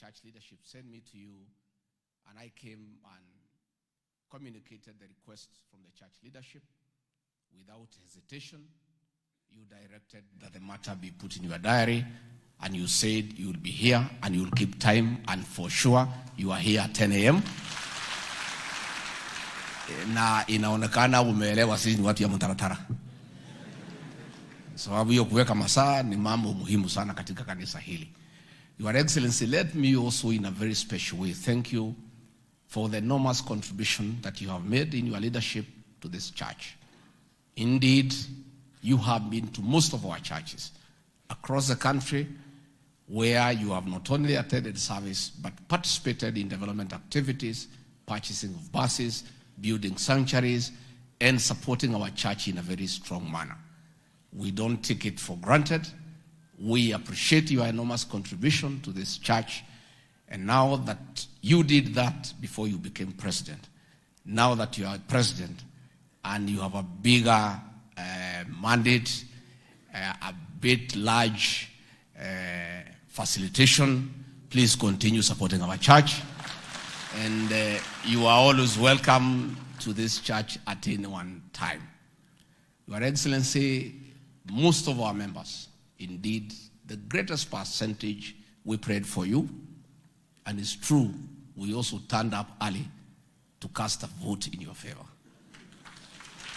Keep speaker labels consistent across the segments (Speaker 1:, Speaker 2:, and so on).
Speaker 1: church leadership sent me to you, and I came and communicated the request from the church leadership. Without hesitation, you directed that the matter be put in your diary, and you said you will be here and you will keep time, and for sure you are here at 10 a.m. Na inaonekana umeelewa sisi ni watu ya mtaratara. Sababu hiyo kuweka masaa ni mambo muhimu sana katika kanisa hili. Your Excellency, let me also in a very special way thank you for the enormous contribution that you have made in your leadership to this church. Indeed, you have been to most of our churches across the country where you have not only attended service but participated in development activities, purchasing of buses, building sanctuaries, and supporting our church in a very strong manner. We don't take it for granted. We appreciate your enormous contribution to this church. And now that you did that before you became president, now that you are president and you have a bigger mandate, a bit large facilitation, please continue supporting our church. And you are always welcome to this church at any one time. Your Excellency, most of our members, indeed, the greatest percentage, we prayed for you. And it's true, we also turned up early to cast a vote in your favor.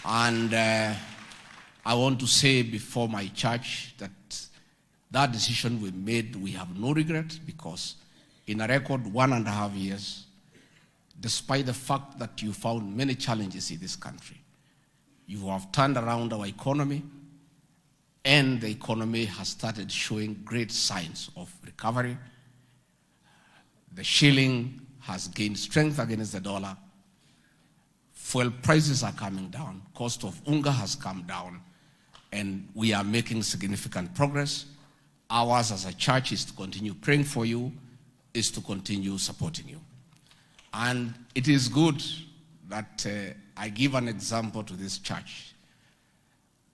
Speaker 1: And I want to say before my church that decision we made, we have no regret, because in a record 1.5 years, despite the fact that you found many challenges in this country, you have turned around our economy, and the economy has started showing great signs of recovery. The shilling has gained strength against the dollar. Fuel prices are coming down. Cost of unga has come down. And we are making significant progress. Ours as a church is to continue praying for you, is to continue supporting you. And it is good that I give an example to this church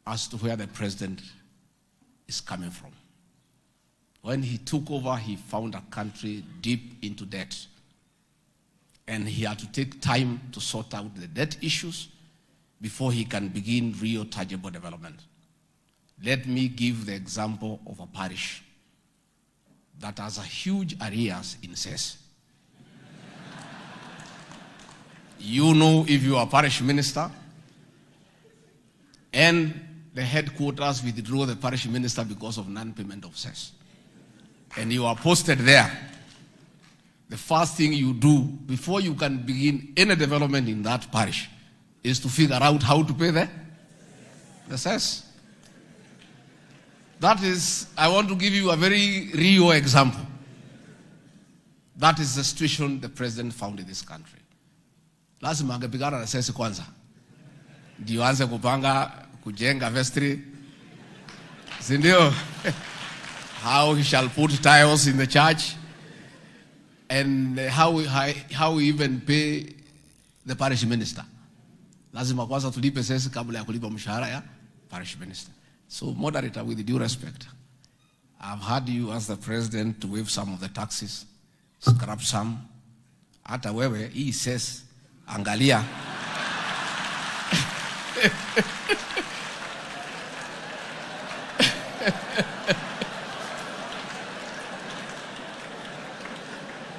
Speaker 1: as to where the president is coming from. When he took over, he found a country deep into debt. And he had to take time to sort out the debt issues before he can begin real tangible development. Let me give the example of a parish that has a huge arrears in cess. You know, if you are a parish minister and the headquarters withdraw the parish minister because of non-payment of cess, and you are posted there, the first thing you do before you can begin any development in that parish is to figure out how to pay the cess. That is, I want to give you a very real example. That is the situation the president found in this country. Lazima angepigana na sesi kwanza, ndio anze kupanga kujenga vestry, si ndio? How he shall put tiles in the church, and how he even pay the parish minister. Lazima kwanza tulipe sesi kabla ya kulipa mshahara ya parish minister. So, moderator, with due respect, I've heard you as the president to waive some of the taxes, scrap some. Hata wewe, he says, angalia.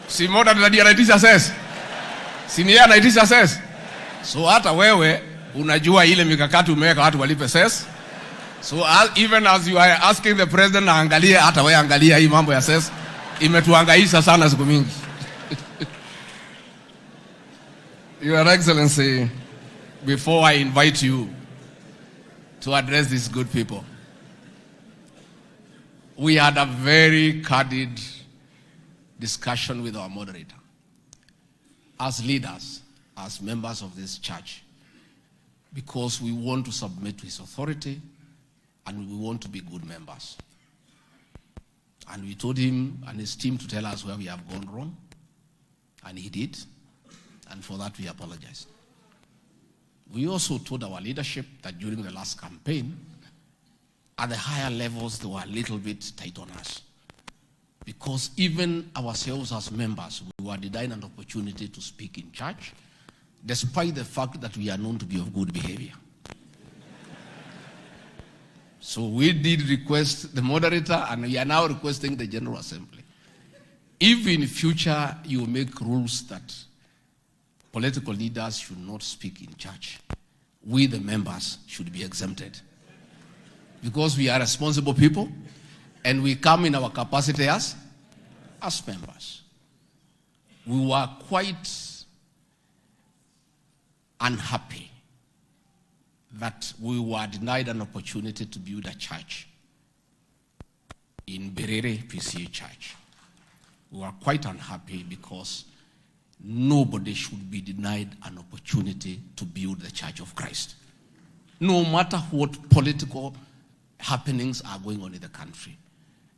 Speaker 1: Si moderator ndiye anaitisha says. Si ni yeye anaitisha says. So hata wewe unajua ile mikakati umeweka watu walipe says. So even as you are asking the president angalia, hata wewe angalia hii mambo ya says imetuhangaisha sana siku mingi. Your Excellency, before I invite you to address these good people, we had a very candid discussion with our moderator. As leaders, as members of this church, because we want to submit to his authority and we want to be good members. And we told him and his team to tell us where we have gone wrong, and he did, and for that we apologize. We also told our leadership that during the last campaign, at the higher levels, they were a little bit tight on us. Because even ourselves as members, we were denied an opportunity to speak in church, despite the fact that we are known to be of good behavior. So we did request the moderator, and we are now requesting the General Assembly. If in future you make rules that political leaders should not speak in church, we the members should be exempted. Because we are responsible people, and we come in our capacity as members. We were quite unhappy that we were denied an opportunity to build a church in Berere PCA Church. We were quite unhappy because nobody should be denied an opportunity to build the Church of Christ, no matter what political happenings are going on in the country.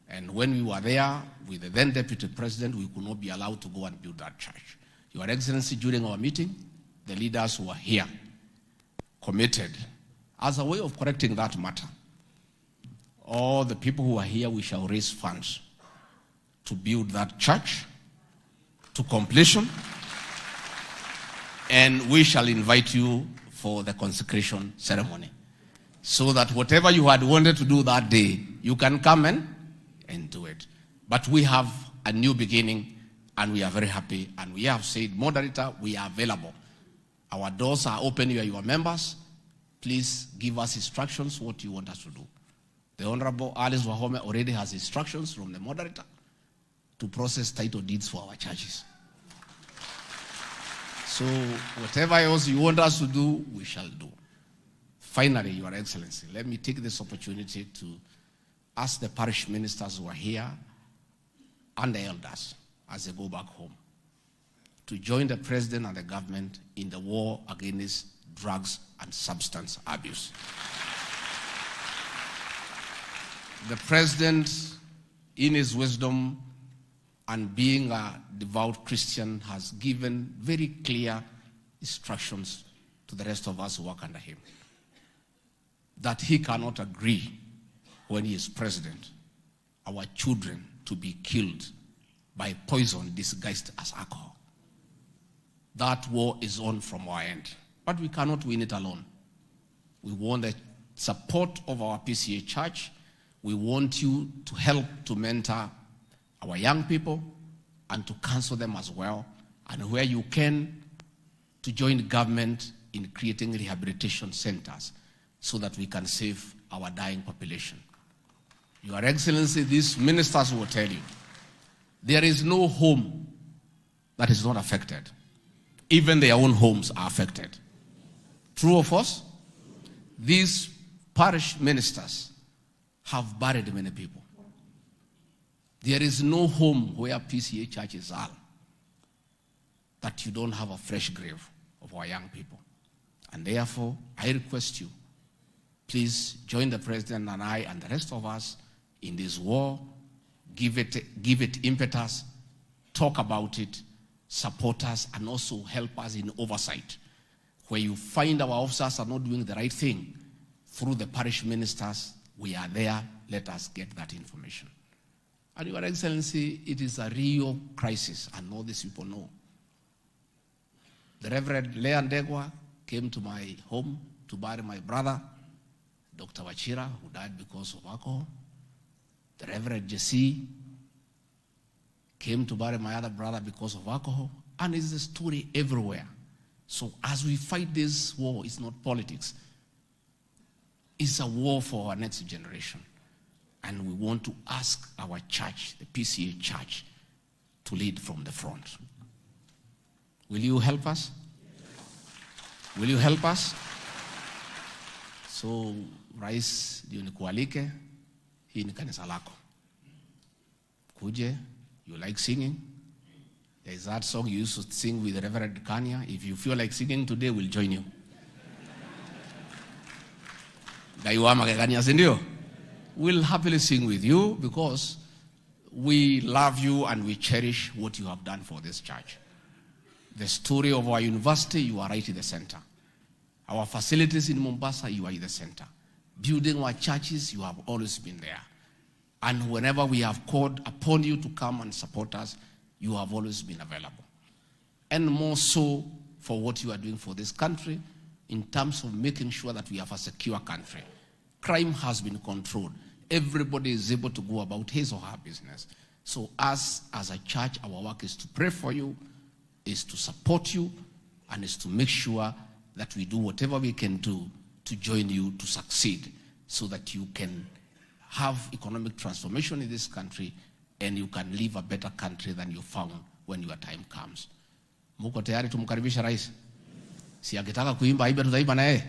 Speaker 1: And when we were there with the then Deputy President, we could not be allowed to go and build that church. Your Excellency, during our meeting, the leaders who were here committed, as a way of correcting that matter, all the people who are here, we shall raise funds to build that church to completion, and we shall invite you for the consecration ceremony, so that whatever you had wanted to do that day, you can come and do it. But we have a new beginning, and we are very happy, and we have said, moderator, we are available. Our doors are open. You are your members. Please give us instructions what you want us to do. The Honorable Alice Wahome already has instructions from the moderator to process title deeds for our churches. So whatever else you want us to do, we shall do. Finally, Your Excellency, let me take this opportunity to ask the parish ministers who are here and the elders as they go back home to join the President and the government in the war against drugs and substance abuse. The President, in his wisdom and being a devout Christian, has given very clear instructions to the rest of us who work under him that he cannot agree, when he is president, our children to be killed by poison disguised as alcohol. That war is on from our end, but we cannot win it alone. We want the support of our PCA church. We want you to help to mentor our young people and to counsel them as well, and where you can, to join the government in creating rehabilitation centers so that we can save our dying population. Your Excellency, these ministers will tell you, there is no home that is not affected. Even their own homes are affected. True or false? These parish ministers have buried many people. There is no home where PCA churches are that you don't have a fresh grave of our young people. And therefore, I request you, please join the President and I and the rest of us in this war. Give it impetus, talk about it, support us, and also help us in oversight. Where you find our officers are not doing the right thing, through the parish ministers, we are there. Let us get that information. And Your Excellency, it is a real crisis, and all these people know. The Reverend Leandegwa came to my home to bury my brother, Dr. Wachira, who died because of alcohol. The Reverend Jesse came to bury my other brother because of alcohol. And it's a story everywhere. So as we fight this war, it's not politics. It's a war for our next generation. And we want to ask our church, the PCA church, to lead from the front. Will you help us? Will you help us? So, Rais, ndio nikualike, hii ni kanisa lako. Kuje, you like singing? There is that song you used to sing with Reverend Kanya. If you feel like singing today, we'll join you. Gaiwama Kanya sindio? We'll happily sing with you because we love you and we cherish what you have done for this church. The story of our university, you are right in the center. Our facilities in Mombasa, you are in the center. Building our churches, you have always been there. And whenever we have called upon you to come and support us, you have always been available. And more so for what you are doing for this country in terms of making sure that we have a secure country. Crime has been controlled. Everybody is able to go about his or her business. So us as a church, our work is to pray for you, is to support you, and is to make sure that we do whatever we can do to join you to succeed so that you can have economic transformation in this country and you can live a better country than you found when your time comes. Muko tayari tumkaribisha rais? Si akitaka kuimba aibe tutaimba na yeye.